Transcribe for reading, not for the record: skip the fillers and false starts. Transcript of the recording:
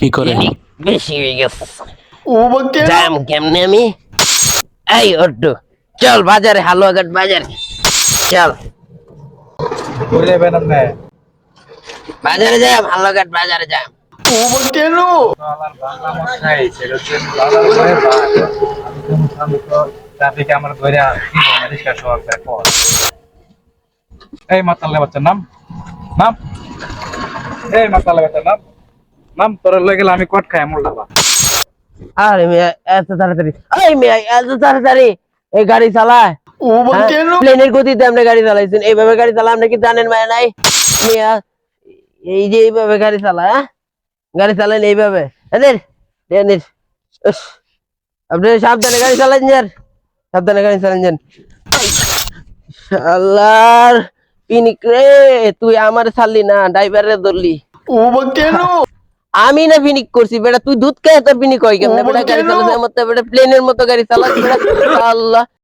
কি করে? বেশি হয়ে গেছে। ও বাকে যাম কেমনে আমি? এই অড্ডু চল বাজারে, হালুয়াঘাট বাজারে চল। কই যাবেন আপনি? বাজারে যাম, হালুয়াঘাট বাজারে যাম। ও বাকে আমার বাংলা মশাই সেটা হচ্ছে বাজার করে বা আমি তো মুসলমান তো ট্রাফিকে আমার ধরে কি বলে রিক্সা শহর করে পর এই মাতালে বাচ্চা নাম নাম এই মাতালে বাচ্চা নাম নাম তোর লয়ে গেলে আমি কট খাই মোল্লা বা আরে মিয়া এত তাড়াতাড়ি, এই মিয়া এত তাড়াতাড়ি এই গাড়ি চালায়? ও বাকে প্লেনের গতিতে আপনি গাড়ি চালাইছেন, এইভাবে গাড়ি চালা আপনি কি জানেন মায়া নাই? মিয়া এই যে এইভাবে গাড়ি চালায়, গাড়ি চালান এইভাবে এদের এদের আপনি সাবধানে গাড়ি চালান যান, সাবধানে গাড়ি চালান যান। শালার পিনিক রে, তুই আমার ছাড়লি না, ড্রাইভারে ধরলি। ও বাকে আমি না পিনিক করছি বেটা, তুই দুধ খায় তোর পিনিক হয় কেমনে বেটা? গাড়ি চালাচ্ছে আমার তো বেটা প্লেনের মতো গাড়ি চালাচ্ছে বেটা। আল্লাহ